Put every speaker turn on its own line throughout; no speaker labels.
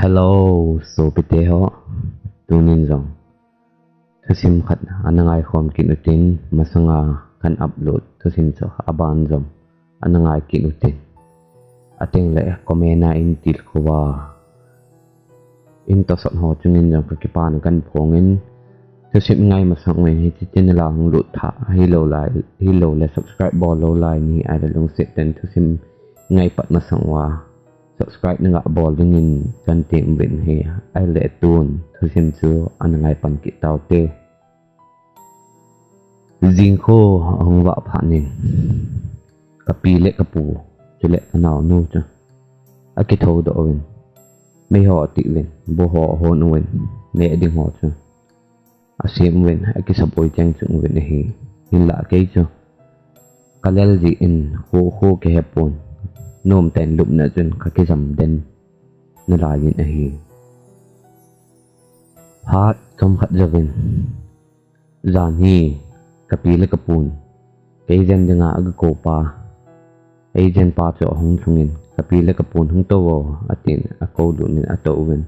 Hello, so bete ho tunin zong thusim khat anangai khom kinutin masanga kan upload thusim cho aban zom anangai kinutin ateng le komena in til khowa in to sot ho chunin zong ka kipan kan phongin thusim ngai masang wen hi tin la hung lut tha hi lo le subscribe bol lo lai ni ai da lung set ten thusim ngai pat masang wa subscribe nga bol dingin kan tim win he ai le tun thusim chu anangai pan ki taute jing kho hong wa phanin kapi le kapu chule naw nu cha aki tho do win me ho ti win bo ho hon win ne ding ho cha asim win aki sapoi chang chung win he hin la ke chu kalel ji in ho ke hepon nôm tên lụm nợ chân các cái dầm đen nó lại như này hát trong khát giờ vin giàn hi kapi le kapun cái dân đừng ngã cái cổ pa cái dân pa chỗ hông chung kapi le kapun hông to vào atin ako luôn nên ato vin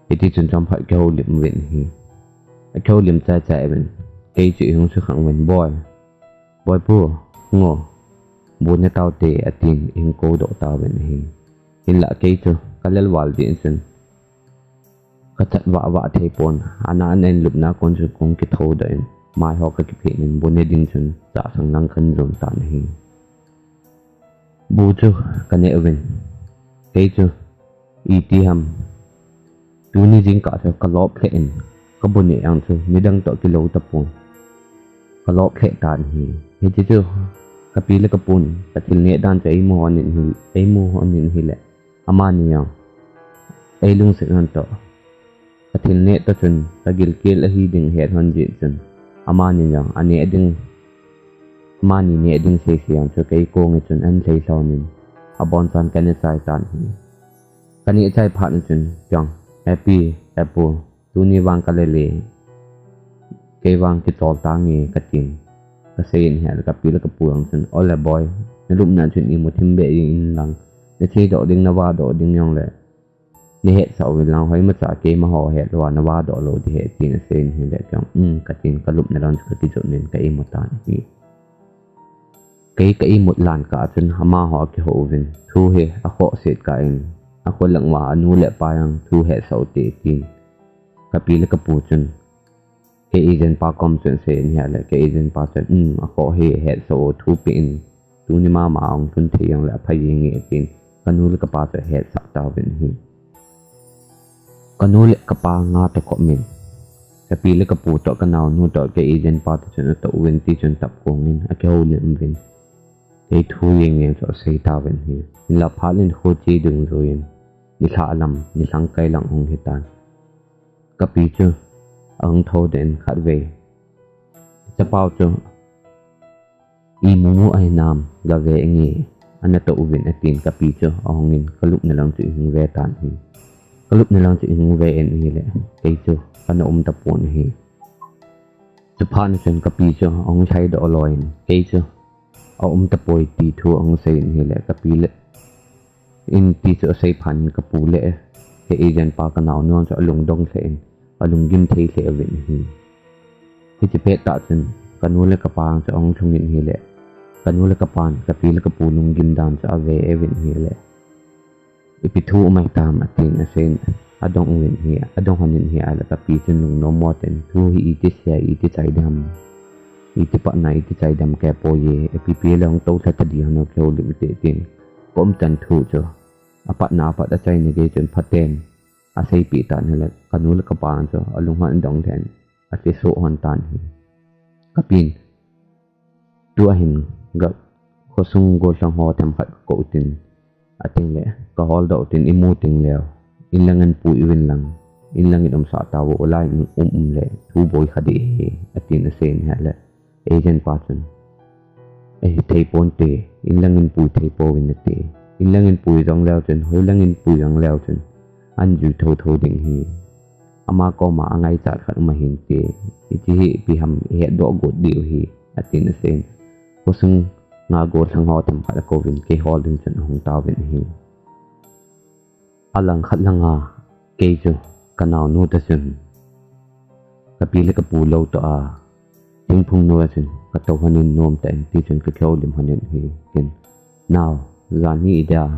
cái chân trong phải kêu liệm vin hi kêu liệm chạy vin cái chuyện hông xuất khẳng vin boy pu ngô bố nhà tao tệ atin in cô độ tao bên hi in lạ cây cho kalel wal din sen kachat wa thei pon ana nen lup na kon chu kong ki tho da in mai ho ka ki phe nin bone din chen cha sang nang khan rom tan hi bu chu kane wen cây chu iti ham tu ni jing ka cho ka lo phe in ka bone ang chu ni dang to ki lo ta pon ka lo phe tan hi chu kapi le kapun katil ne dan cha imo onin hi le amani yang ai lung se han to katil ne to chun tagil kel hi ding he han ji chun amani yang ani ding mani ne ding se siang cho kai ko nge chun an sei sonin abon san kan chai tan hi kani chai phan chun chang happy apple tu ni wang kalele ke wang ki tol ta nge katin kasayin he kapi le kapuang sun ola boy na lum na chun imot himbe in lang na thi do ding na wa do ding yong le ni he sa wi lang hoi ma cha ke ma ho he lo na wa do lo di he tin sen he le kyang katin kalup na ran ka ti jo nen ka imotan hi ka imot lan ka chun hama ho ke ho win thu he a kho set ka in a kho lang wa anu le pa yang thu he sau te tin kapi le kapu chun cái agent pa com chuyện sẽ nhà lại cái agent pa chuyện có hệ số thu pin tu ni ma ông tuân thì yang lại phải nghe tin kanu le kapa chuyện hệ sắc tao bên hi kanu le kapa nga to comment cái pi le kapu to kanao nu to cái agent pa chuyện to win ti chuyện tập kongin a cái hole vin cái thu nghe so sei tao bên hi la phalin kho chi dung rồi ni tha lam ni sang kai lang hong hitan kapi chu ang thô đến khát về cho bao cho imu ai nam ga về nghe anh tụ viện tiền kapi cho ông nghìn có lúc này làm chuyện hung về tàn hi có lúc này làm chuyện hung về en hi lệ cái cho anh tập buồn hi cho phan chuyện kapi cho ông thấy độ lòi cái cho ông tập bồi tì thua ông xây hi lệ kapi lệ in tì cho xây phan kapu lệ cái agent pa cái nào nó cho lùng đông xây alung gim thei se vin hi ti pe ta chen kanu le kapang cha ong chungin hi le kanu le kapan kapi le kapu lung gim dan cha ve evin hi le ipi thu mai tam atin asen adong win hi adong honin hi ala kapi chen lung no mo ten thu hi iti sia iti chai dam iti pa na iti chai dam ke po ye ipi pe long to sa ta di hano kyo lim te tin kom chan thu cho apa na pa da chai ne ge chen phaten asai pi tan hele kanu le kapang cho alung han dong then ati so hon tan hi kapin tu ahin ga khosung go sang ho tham khat ko tin ating le ka hol do tin imu ting leo in langan pu iwin lang in lang idom sa tawo olai le thu boy khadi hi atin sen hele agent patun thei pon te in langin pu thei po win te in langin pu jong leo chen hoi langin pu jong leo chen an ju thô ding hi ama ko ma angai cha khat ma hin te ichi hi pi ham he do go diu hi atin sen kosung nga go sang ho tam khat ko vin ke hol din chen hong ta vin hi alang khat langa cây cho canal nô ta chun kapila kapu lâu to a ting phung no chun ka to hanin nom ta ti chun ka khaw lim hanin hi kin now zani ida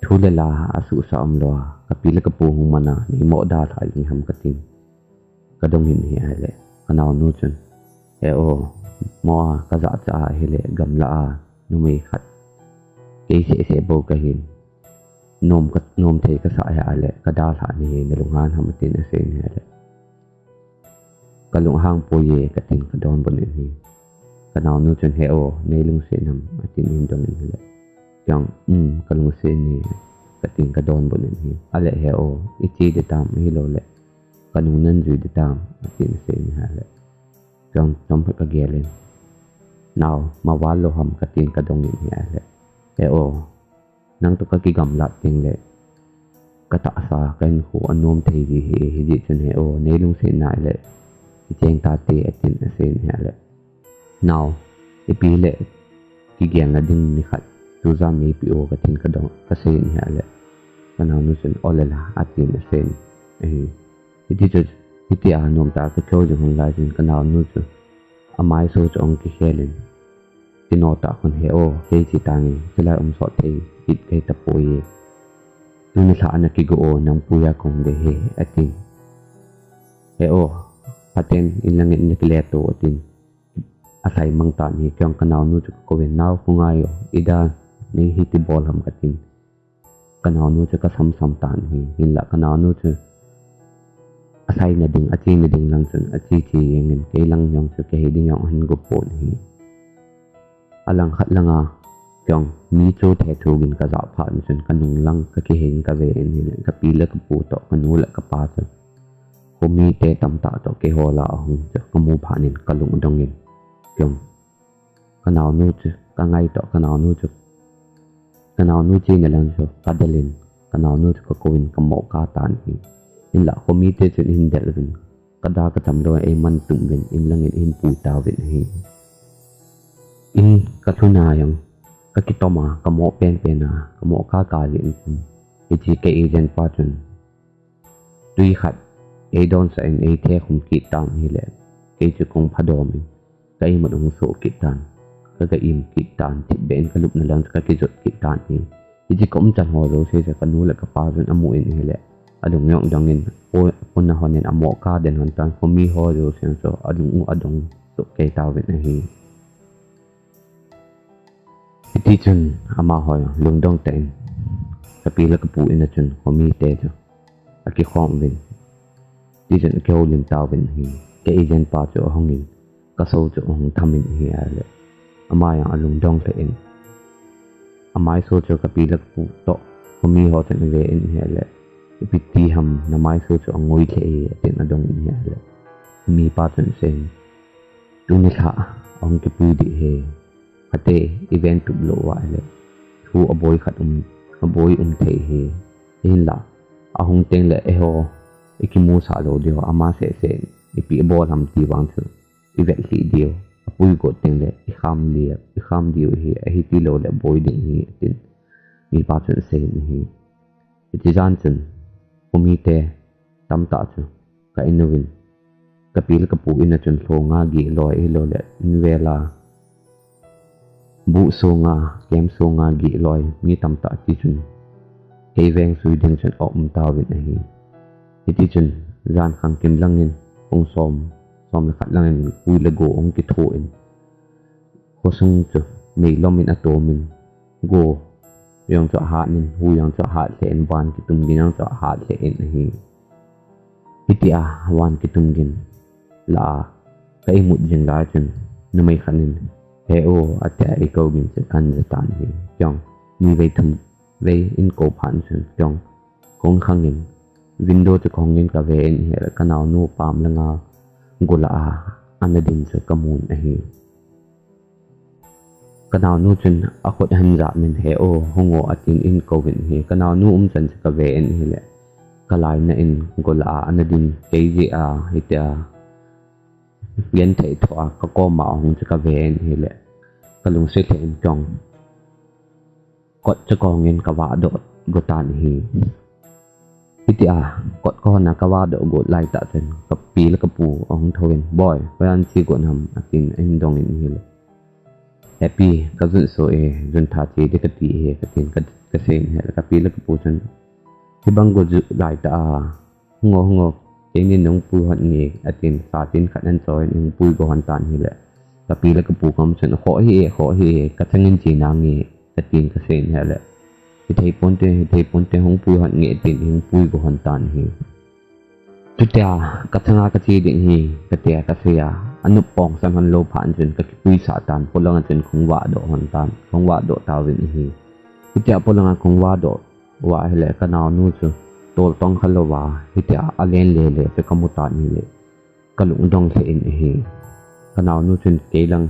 thulala asu sam lo kapila kapu hung mana ni mo da thai ni ham katin kadong hin hi ale canal no chun e o mo ka za cha hele gamla a numi khat ke se bo ka hin nom the ka sa ya ale ka da tha ni ne lungan hamatin ase ni ale ka lung hang po ye ka tin ka don bon ni ka naw nu chun he o nei lung se nam atin in dong ni le kyang ka lung se ni ka tin ka don bon ni ale he o ichi de tam hi lo le ka nu nan ju de tam atin se ni ale kyang chom ka gelen now ma wal lo ham ka tin ka dong ni ale he o nang to ka ki gam lat ting le ka ta sa kan khu anom thei ji hi ji chen he o nei lung se nai le ki cheng ta te atin ase ni ale now ipi le ki gen la ding ni khat tu za mi pi o ka tin ka dong ka se ni ale kana nu chen olela atin ase ni ti ti a nom ta ka cho ju hun la jin kana nu chu amai so chong ki helen tinota kon he o ke chi tangi sila so thei it kai ta poye tuni sa ana ki go nang puya kong de he atin he o paten inlang in kileto atin asai mang ta ni kyang kanaw nu chu ko wen naw pungayo ida ni hiti bol ham katin kanaw nu chu ka sam tan hi hinla kanaw nu chu asai na ding lang chun achi yengin ke lang nyong chu ke ding yong han go pon hi alang khat langa kyong mi chu the thugin ka za phan chun kanung lang ka ki hen ka ve en hi ka pila ka pu to kanula ka pa chu ko mi te tam ta to ke hola hung chu ka mu phanin kalung dongin kyong kanaw nu chu ka ngai to kanaw nu chi na lang chu ka delin kanaw nu chu ka koin ka mo ka tan hi in la ko mi te chun in del vin ka da ka tam lo e man tum vin in lang in pu ta vin hi in ka thuna yang ka kitoma ka mo pen na ka mo ka lin chun ichi ke agent pa chun tui khat e don sa en e the khum ki tam hi le ke chu kong phadom ka i modong so ki tan ka im ki tan ti ben ka lup na lang ka ki jot ki tan hi ichi kom chan ho lo se ka nu la ka pa chun amu in hi le adong yong dongin o na honen amo ka den hon tan ko mi ho lo sen so adong so ke ta wen hi ti chun ama hoy lung dong ten ka pila ka pu ina chun homi te cho aki khom vin ti chun kyo lim ta vin hi ke agent pa cho hongin ka so cho hong thamin hi ale ama yang alung dong te in amai so cho ka pila ka pu to homi ho chen ve in hi ale ipiti ham na mai so cho ngoi the ten adong hi ale mi pa chun sen tu ni tha ong ki pu di he ate event tu lo wa le thu aboy khatum aboy thei he in la ahung teng le e ho ikimu sa lo dio ama se ipi bol ham ti wang chu event li dio apui go teng le i kham dio hi ti lo le boy ding hi tin mi pa chen se hi ti jan chen umite tam ta chu ka inuwin kapil ka pu ina chun tho nga gi loi lo le in vela bu so nga kem so nga gi loi mi tam ta ti chun ke veng sui ding chun om ta win hi ti chun jan khang kim langin ong som la khat langin pui le go ong ki tho in ko sung chu mi lomin atomin go yang cho ha nin hu yang cho ha le en ban ki tum gi yang cho ha le en hi itia wan ki tum gin la kai mut jing la chun nu mai khanin he o ate ai ko bin se kan za tan hi kyong ni ve thum ve in ko phan chun kyong kong khangin window te khongin ka ve en he ka naw nu pam langa gula anadin se kamun hi ka naw nu chun a khot han za min he o hongo atin in ko win hi ka naw nu chan se ka ve en hi le ka lai na in gula anadin keji a hitia yen thei thoa ka ko ma hong cha ka ve en hi le ka lung se the in kyong kot cha ko ngin ka wa do go tan hi Iti kot ko na kawado go lai ta chen kapi la kapu ong thoin boy wan chi go nam atin in dong in hil happy ka zun so zun tha chi de ka ti ka tin ka sen he ka pi la kapu chen ti bang go zu lai ta ngo ni nong pu hot ni atin sa tin khat an choi ning pu go han tan hi le ka pi la kapu kam chen ho hi ka changin chi na ngi ka tin ka sen he le thei ponte hong pui hon nge tin hong pui go hon tan hi tutia ka changa ka chi ding hi ka tia ka sia anu pong san han lo phan chen ka pui sa tan polanga chen khungwa do hon tan khungwa do tawin hi tutia polanga khungwa do wa hele ka naw nu chu tol tong khalowa hitia alen le te kamuta ni le kalung dong se in hi ka naw nu chen kelang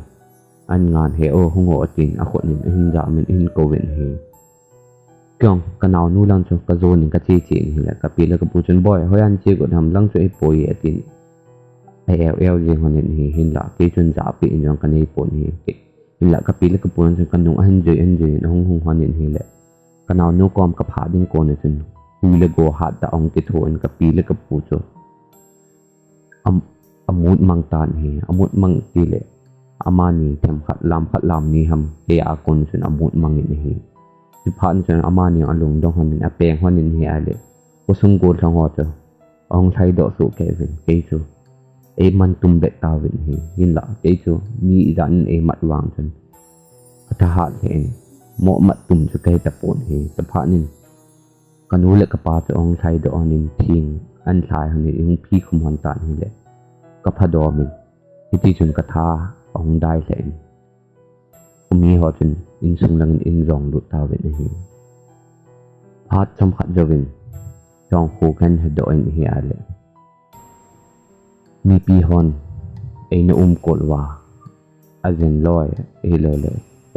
an ngan he o hungo atin a khot nin hin ja men in ko wen hi kyong kanaw nu lang chu ka zon ka chi ni la ka pi la ka pu chun boy hoyan chi go dham lang chu e poi atin al je honen hi hin la ke chun za pi in jong ka nei pon hi hin la ka pi la ka pu chun kan nung an je hong honen hi le kanaw nu kom ka pha ding ko ne chun hu le go hat da ong ti thon ka pi la ka pu chu amut mang tan hi amut mang ti le amani them khat lam ni ham he a kon chun amut mang ni hiสิพานจนอามานี่อลุงดองหันอาเปงหันนี่อะไรก็สงโกลทางหัวเจ้าองไทยดอกสุเกวินเกจูมันตุ้มเบ็ดตาวินหินละเกจูมีดันมัดวางจนทหารเห็นหมอมัดตุ้มจะเกตะปนสิพานินกันนู้เล็กกระปาจะองไทยดอกนินทิ้งอันชายหันนี่ยังพี่ขมหันตานนี่แหละก็พดอมินที่จนกระทาองได้เสนมีหอจนอินสุงลังอินรองลุตาเวนฮีพาดสำคัญจวินจองคู่กันให้ดอยนฮีอะไรมีปีฮอนนกดว่าอาเจนลอยเล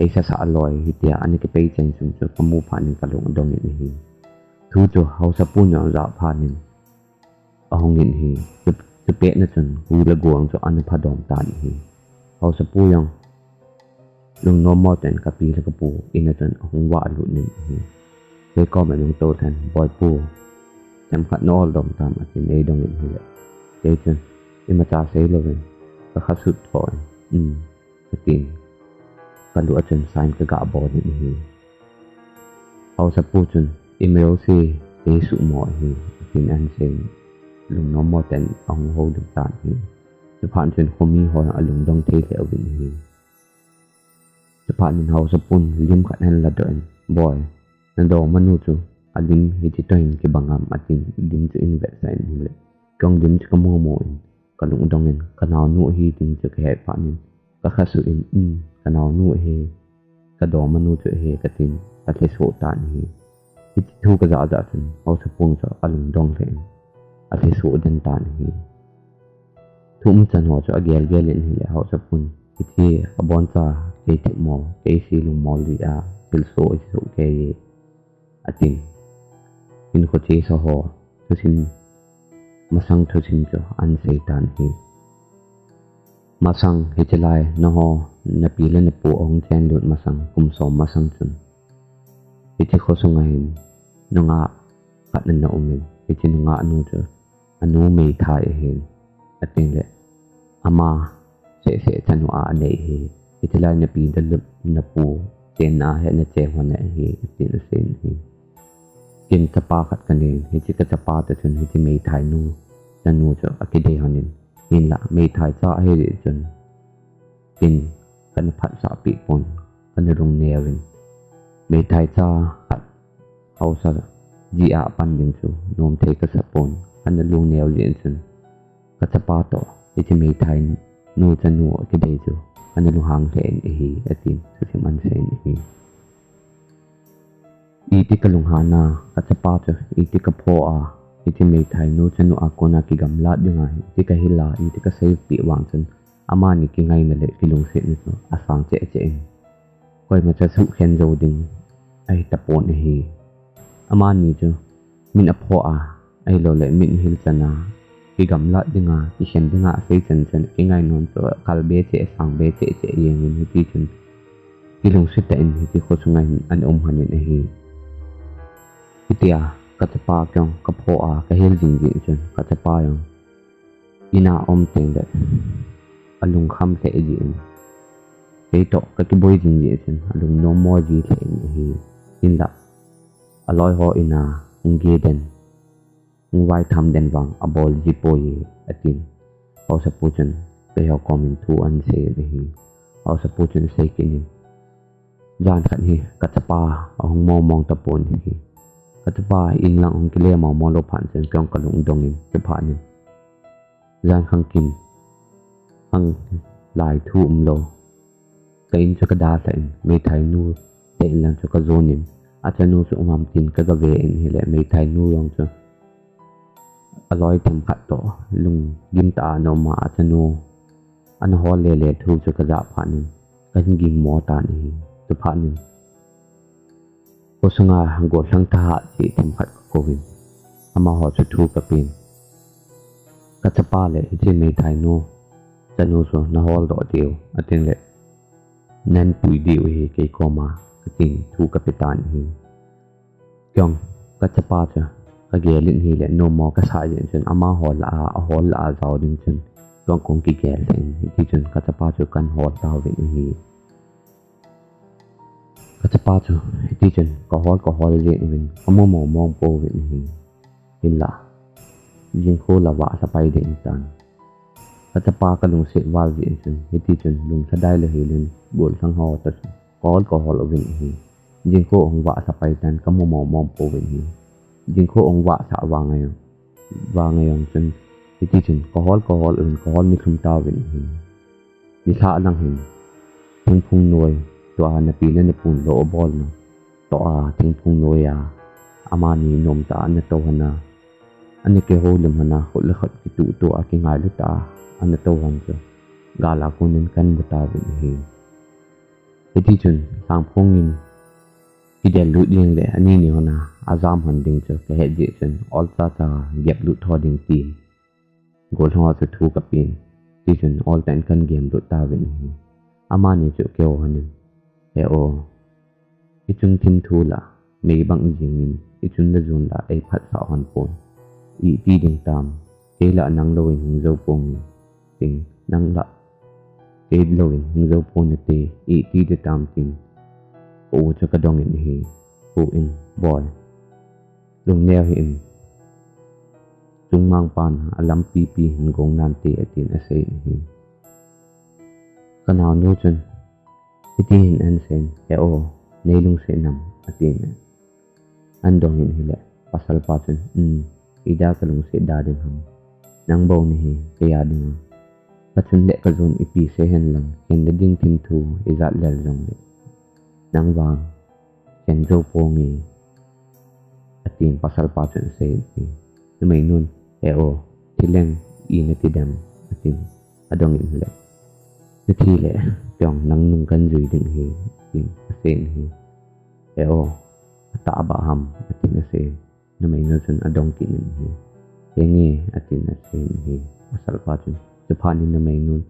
ยสะลอยฮิตยาอันนี้ก็ไปเจนจุงจุกมูผ่านินกะลงดองนินฮีทูจูเฮาสะปุญยองจะผ่านินเอาหงนินฮีจะเปะนะจนหูละกวงจะอันนี้พาดอมตานิฮีเฮาสะปุญยองลุงน้อมมอเตนกับปีและกปูอินจนหงว่าลุนนี่เคยก็เหมือนลุงโตแทนบอยปูจำขัดนอลดมตามอาทิตย์นี้ดงนี่แหละเจจนมาจ่าเซลเลยก็ขัดสุดถอยก็ตีนก็ดูจนสายก็กะบอลนี่เอาสะปูจนเมลซีเจสุหมอฮีกินอันเซนลุงน้อมมอเตนเอาหงโฮดตานฮีจะผ่านจนคมีหอยอลุงดงเทเลอวินฮีจะผ่านเฮาสปุนลิมขัดหันละเดินบ่อยนั่นดอกมนุษย์จูอลิมฮิจิตเห็นกี่บางอันอาทิตย์ลิมจะอินเวสต์นี่เลยกองลิมจะกมัวโมยก็ลุงดองเงินก็นาวนู่ฮีจึงจะแค่ผ่านก็ข้าสุอินก็นาวนู่เฮก็ดอกมนุษย์จะเฮก็ตินก็เทสโวตานเฮฮิจิทูก็จะอาจจะเฮาสปุนจะอลุงดองเห็นอาเทสโวดันตานเฮทุ่มจันหัวจะเกลเล่นเฮเลยเฮาสปุนฮิจิอบอนซาเกติมอเกซีลุงมอลลีอาสิลโซอิสุเกยอาตินอินโคเจสหอทุสินมาสังทุสินจอันเซตันฮีมาสังเฮจไลนหอนปีเลนปูองเจนลุดมาสังกุมสมมาสังจุนฮิจิโคสงเห็นนงะกัดนันนอมินฮิจินงะอนุจอนุเมทายเห็นอาตินเลอามาเสจันวาเนเฮอิตลายนปีดลนปูเจนอาเฮนเจหัวเนเฮตินเซนเฮกินสปาขัดกันเองฮิจิกสปาแต่จนฮิจิเมทายนูจันนูจะอคิเดหันินหินละเมทายจ้าเฮเดจนกินกันผัดสาปีปนกันรงเนวินเมทายจ้าหัดเอาซะจีอาปันยิงจูนมเทกสปนกันลงเนวเลียนจนกสปาต่อฮิจิเมทายนูจันนูอคิเดจูอันนี้ลุงหางเซนฮีอาทิตย์สุสิมันเซนฮีอีติกลุงหานากัจปาจอีติกพ่ออีติเมทายโนจันโนอาโกนากิกำลาดยังไงอีติกฮิลาอีติกเซฟปีวางจนอามานี่กิไงนั่นแหละกิลุงเซนนี่ตัวอาสังเจเองคอยมาจะสุขเข็นโจดิงไอตะปนฮีอามานี่จูมินอพ่อไอโลเลมินฮิลจนากิกำลัดดึงกิเชนดึงเซจันจันกิไงนนตัวคัลเบเจสังเบเจยังฮิติจนกิลงสุดแต่อินฮิติโคสุงไงอันอมหันยันฮีฮิติ kachapa kyong kapho a kahel jing ji chun kachapa yong ina ting de alung kham the ji ke to ka ki boy jing ji chun alung no mo ji the hi in la aloi ho ina nge den ngwai tham den wang abol ji po yi atin ho sa pu chun pe ho komin thu an se hi ho sa pu chun se kin jan khan hi kachapa ong mo mong ta pon hi kachapa in lang ong kile mo mo lo phan chen kyong kalung dongin che phan ni jan khang kim ang lai thu lo kain cho ka da sen me thai nu te lang cho ka zonin achanu su ngam tin ka ga ve en hi le me thai nu yong cho aloi tham khat to lung gim ta no ma achanu an ho le thu cho ka ja phan ni kan ging mo ta ni tu phan ni ko sunga go sang tha chi tham khat ko win ama ho chu thu ka pin ka chapa le chi me thai nu chanu so na hol do tiu atin le nan pui diu hi ke ko ma tin thu kapitan hi kyong ka chapa cha ka ge lin hi le no mo ka sa yin chun ama hol a zaw din chun kyong kong ki ge len hi chun ka chapa chu kan hol taw win hi ka chapa chu hi chun ka hol je win amo mo mong po win hi hin la jing kho la wa sa pai den tan ka chapa ka lung se wal ji chun hi chun lung sa dai le hi len bol sang ho ta ko hol win hi jing ko ong wa sa pai tan ka mo mom po win hi jing ko ong wa sa wa ngayon chun ti chun ko hol ni khum ta win hi ni sa lang hin thing phung noi to a na pi na pun lo bol na to a thing phung noi ya ama ni nom ta na to hana ani ke ho lum hana ho le khat ki tu to a ki ngai lu ta an to han cho gala kunin kan buta win hi ti chun sang phongin ki del lu ding le ani ni hona azam han ding cho ke he je chun all ta gap lu tho ding ti gol ho chu thu ka pin ti chun all tan kan game lu ta win hi ama ni chu ke o hanin he o ti chun tin thu la me bang jing min ti chun la zun la ai phat sa han pon i ti ding tam ke la nang lo in zo pong ting nang la ke lo in zo pon te i ti de tam tin o cho ka dong in hi o in boy lung neo hi in chung mang pan alam pi hin gong nan te atin ase hi kana no chun ti hin an sen e o nei lung se nam atin an dong in hi le pasal pa chun ida ka lung se da din ham nang bo ni hi ke ya din ka chun le ka zon ipi se hen lang ken de ding tin thu izat lel jong le nang wang ken zo po ngi atin pasal pa chun se ni mai nun e o tileng i na ti dam atin adong in le ni thi le pyong nang nung kan zui ding hi tin sen hi e o ta ba ham atin se ni mai nun chun adong kin hi yengi atin sen hi pasal pa chun japan ni mai nun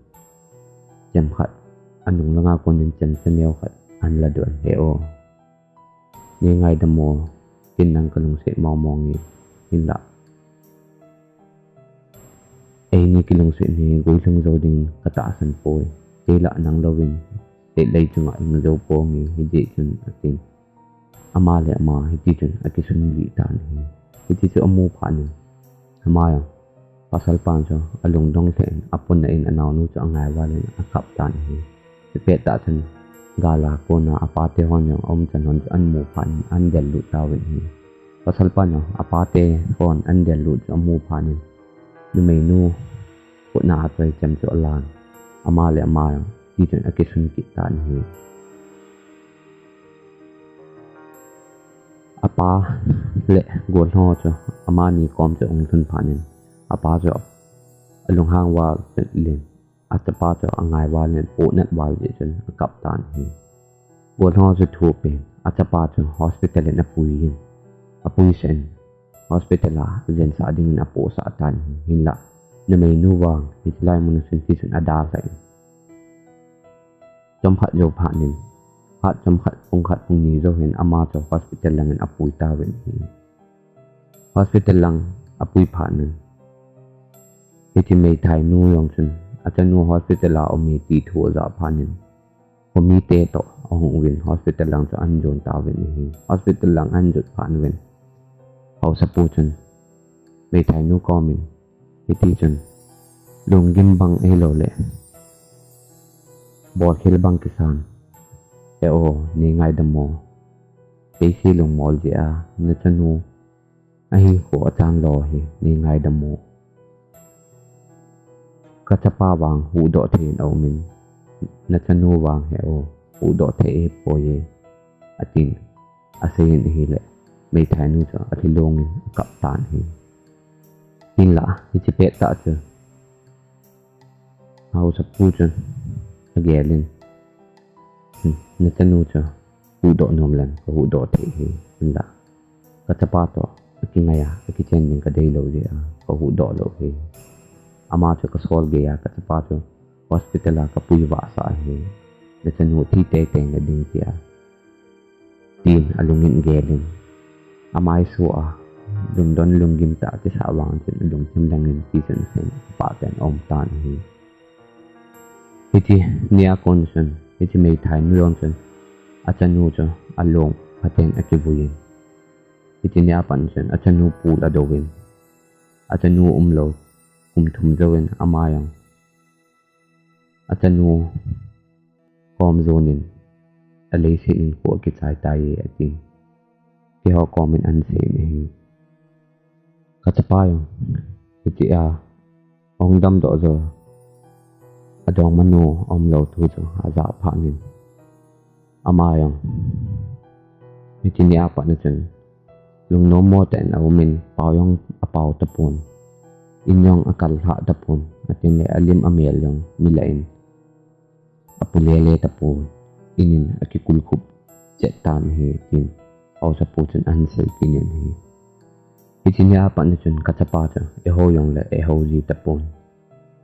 jam khat anung langa kon din chen chen leo khat an la don he o ni ngai da mo tin nang kalung se mau mong ni hin la ai ni kilung se ni goi sang zo din kata san poi te la nang lovin te lei chunga ing zo po ngi hi je chun atin ama le ama hi ti chun akisun li tan hi ti chu amu pha ni ama ya pasal pan cho alung dong sen apun na in anaw nu cho angai wa le akap tan hi pe ta chan gala ko na apate hon yang om chan hon an mu phan an del lu ta wen hi pasal pan yo apate hon an del lu cho mu phan ni menu ko na atwai cham cho lan ama le ama ti chun akisun ki tan hi apa le gol ho cho ama ni kom cho ong thun phanin apa cho alung hang wa len atapa cho angai wa len po nat wa je chun kap tan hi gol ho cho thu pe atapa cho hospital na apui sen hospital a zen sa ding na po sa tan hin la na mai nu wang hitlai mun sun ti sun ada sa chom phat jo phanin phat chom khat pung ni zo hen ama cho hospital lang apui ta wen hi hospital lang apui phanan iti may thai nu yong chun achanu hospital la omi ti thu za phanin omi te to ong win hospital lang cho anjon tawin hi hospital lang anjot phan win hau sapu chun may thai nu komin iti chun lung gim bang elo le bo khil bang kisan e o ni ngai damo te si lung mol ji a na chanu ahi ko chang lo hi ni ngai damo kachapa wang hu do thin au min na chanu wang he o hu do the e po ye atin asen hi le may thai nu cho athilong kap tan hi tin la hi chi pe ta chu hau sapu chun agelin na chanu cho hu do nom lan ko hu do the hi tin la kachapa to akingaya akichen ning ka dei lo je ko hu do lo hi ama cho ka sol ge ya kachapa cho hospital ka pui wa sa hi na chanu thi te te na ding tia tin alungin gelin amai su a lung don lung gim ta ti sa wang chin lung chim langin ti chen sen pa ten om tan hi iti nia konsen iti may thai nu yong chen achanu cho along paten akibuyin iti nia pansen achanu pul adowin achanu umlo thum zawin amayang achanu kom zonin alay sinin ko kichai taye atin ki ho komin an se ni katapayong iti a ong dam do zo adong manu om lo tu zo aza phanin amayang iti ni apa na chen lung no mo ten awmin pawong apaw tapon inyong akal ha tapon atin le alim amel yung milain apulele tapon inin akikulkup cetan he tin au sapu chen ansel kinin he iti ni apa na chen kachapa cha e ho yong le e ho ji tapon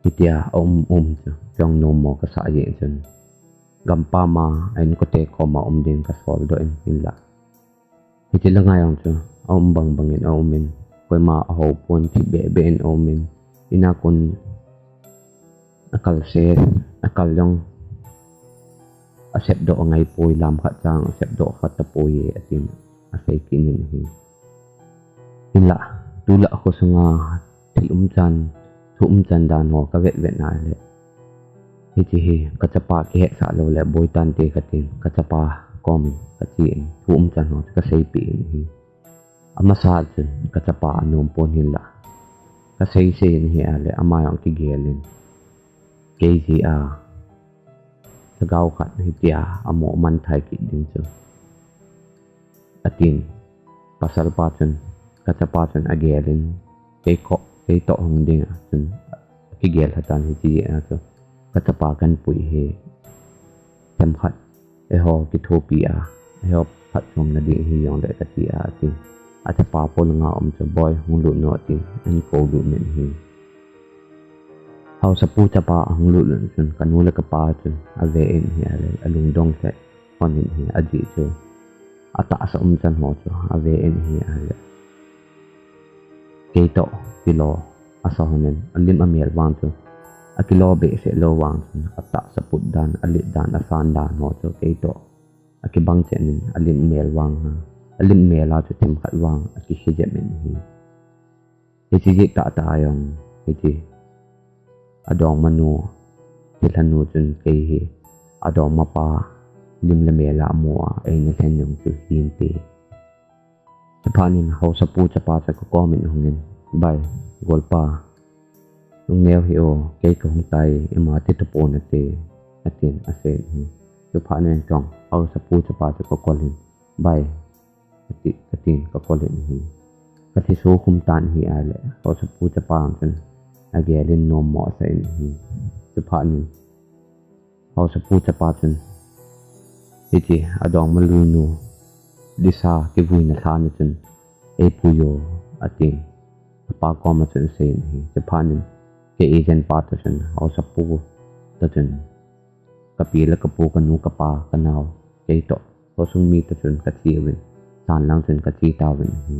itia cho yong no mo ka sa ye chen gampa ma ain ko te ko ma din ka sol do en illa iti la ngayong cho bang bangin min koy ma ho pon ti be ben min ina kun akal se akal yong asep do ngai poi lam khat chang asep do khat ta poi atin asai kinin hi illa tula ko sunga chan chan dan ho ka vet vet na le hi kachapa ki he sa lo le boy tan te katin kachapa kom kachin chan ho ka sei pi hi ama sa chun kachapa anom pon hilla ka sei ni ale ama yang ki gelin KZA gaw khat hitia amo man thai ki ding chu atin pasal pa chun kachapa chun agelin ke to hong ding chun ki gel hatan hi chi a chu kachapa kan pui he tem khat e ho ki thopia e ho phat som na di hi yong le ka ti a tin achapa pol nga chu boy hung lu no tin an ko lu men hi hau sapu chapa hung lu lun chun kanula ka pa chun ave en hi ale alung dong se onin hi aji chu ata sa chan ho chu ave en hi ale ke to kilo asa honen alim amel wang chu akilo be se lo wang chun ata sa put dan alit dan asan dan ho chu ke to akibang chen alim mel wang ha alim mela chu tem khat wang akishije men hi ji ta ta yong hi adong manu thilhanuchun ke hi adongmapa lim le mela mo ai na sen yong chu hin te chapanin ho sapu chapa cha ko komen hongin bai golpa lung neo hi o ke ko hong tai ema te to pon te atin ase hi chapanin tong ho sapu chapa cha ko kolin bai atin ko kolin hi kati so khum tan hi ale ho sapu chapa chun agelin no mo sa in hi chapanin ho sapu chapa chun iti adong malunu disa ki vui na thana chun e puyo ating pa ko ma chun sen hi japanin ke agent pa ta chun au sapu ta chun kapila kapu kanu kapa kanaw ke to so sung mi ta chun ka chiwin san lang chun ka chi tawin hi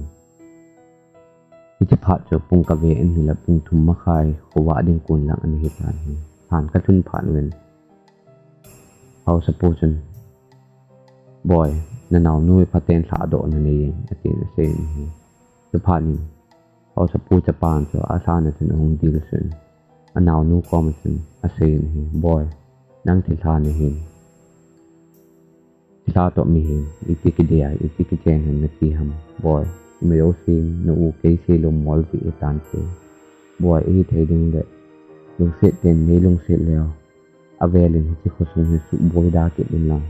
จะพาจะปุ่งกะเวอันนี้ละปุ่งทุ่มมะคายขวาเด้งกุนหลังอันนี้ผ่านกระทุนผ่านเวนเอาสปูจนบ่อยนั่นเอานุ่ยพัดเต้นสาโดนั่นเองอาทิตย์เซนจะผ่านนี่เอาสปูจะปานจะอาซานะจนองดีลสุนอันเอานุ่ก็มันจนอาเซนบ่อยนั่งที่ทานนี่เห็นที่ทาตัวมีเห็นอีพิกเดียอีพิกเจนเห็นนาทีฮัมบ่อยไม่เอาซิมนูเคยเซลมอลวิตันเซบ่อยอีเทดิงเดลงเสร็จเต็นนี้ลงเสร็จแล้วอาเวลินที่เขาส่งให้สุบอยดาเก็บเป็นลัง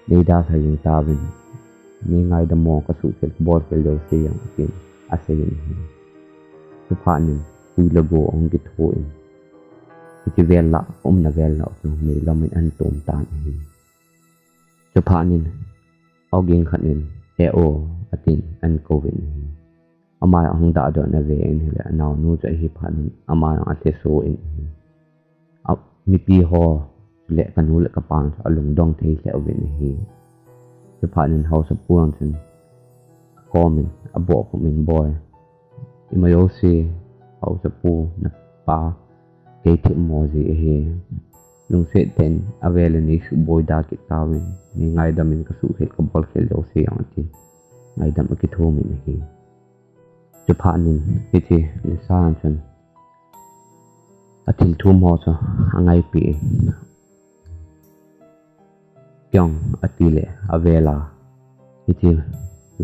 ในดาทายังตาเป็นนี่ไงดมองก็สุเก็บบอลเกลียวเสียงกินอาเซียนสุภาพนี่คุยระโบองกิโตเองที่เวลละนาเวลละตรงนี้เราไม่อันตุ่มตาเองสุภาพนี่เอาเก่งขัดเองเอโออาทินอันโควิดอามาอังดาดอนเวเองเลยนาวนู้จะฮิพันอามาอังอัตโซเองเอามีปีหอเละกันหูเละกระปางเอาลงดองเทเสเอาเวนเฮจะผ่านในเฮาสปูนจนก็มันอบอกของมันบ่อยอิมาโยเซเฮาสปูนักปาเกติมอซีเฮลงเสร็จเต็นเอาเวลนี้สุบอยดากิตาวินนี่ไงดามินก็สุเฮกับบอลเคลโลเซียงทีไงดามกิโทมินเฮจะผ่านนี่ที่ลิซ่าจนอาทิตย์ทุ่มหอซะไงปียองอาทิเลอเวลาที่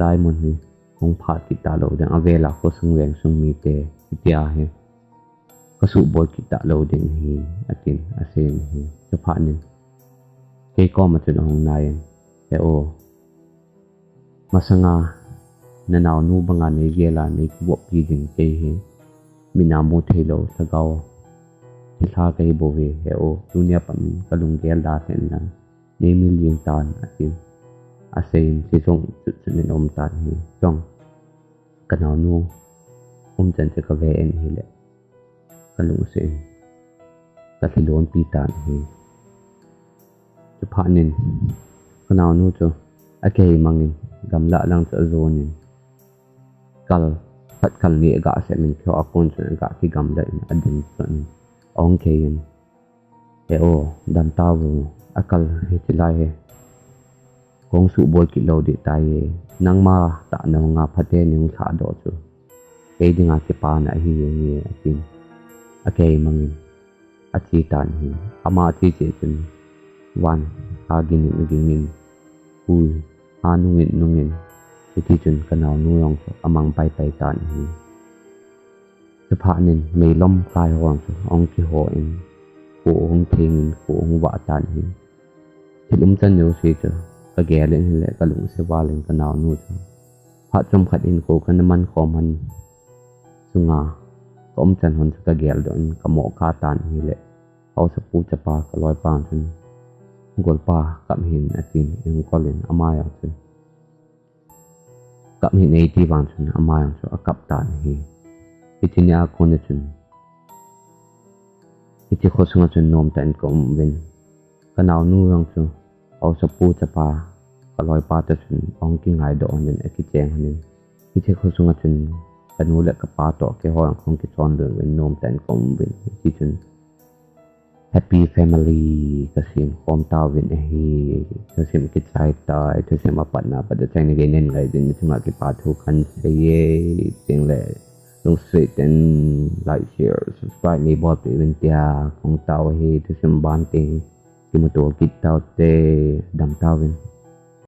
ลายมันนี่คงผ่าติดตาเราดังอเวลาก็ส่งแหวงส่งมีเตพิจารณาก็สุบอยกิตาเราดังฮีอาทิตอาเซนฮีจะผ่านนี่เกี่ยก็มาจนห้องนายแต่โอมาสังานานูบังงานในเวลาในบวกพีดิงเตฮีมีนาโมเทโลสกาวที่ท่าเกย์โบเวเฮโอดุนยาปมินกลุงเกลดาเซนนันนี่มีเลี้ยงตาอาทิตอาเซนที่ส่งจุดในอมตาฮีจ้องกันเอานูจันจะกระเวนฮีแหละกันลุงเซนกัที่โดนปีตาฮีจะผ่านนินกันเอานูจ้ะอาเกย์มังนินกำละลังจะโซนินกัลพัดกัลนี้กะเสมินเขาอากุนจนกะที่กำละอินอดินจนองเกียนเอโอดันตาวakal hetilai kong su boy ki lo di tai nang ma ta na nga phate ning tha do chu ke dinga ke pa na hi ni atin akei mangin achi tan hi ama chi che chen wan ha gin gin hu nungin ti chun kanau nu yong amang pai tan hiจะพานินไม่ล้มกายห่วงองที่หัวเองหัวองเทงหัวองวะตันหิที่ลุ่มจันยูสีจ้ะก็แก่เล่นแหละก็ลุงเสวาเล่นกันนาวนู่จ้ะพระจมขัดอินโกกันน้ำมันขอมันสุงาก็อมจันหนก็แก่เดินก็หมอกคาตันหิแหละเอาสปูจะปาก็ลอยปานจนกอลปากับหินอาทินยังก็เล่นอามายจนกับหินไอที่วางจนอามายจนกับตันหิที่นี่อาคนจนที่เขาส่งจนนมแต่ก็เว้นกันเอานู่งจนเอาสปูจะปาก็ลอยปาแต่จนองกิ้งไงดอกนั่นไอ้กิแจงนั่นที่เขาส่งจนกันนู่นแหละกับปาต่อแค่ห้องของกิจอนเดินเว้นนมแต่ก็เว้นที่จน Happy Family ก็เสียงความตาเว้นเฮก็เสียงกิจใจตายก็เสียงมาปัดหน้าปัดใจในเกณฑ์ไงเดินถึงมากิปาทุกขันเสียเสียงเลยdon't sit and like share subscribe ni bot pin tia kong tao he to sim ban ting ki mo to kit tao te dam tao win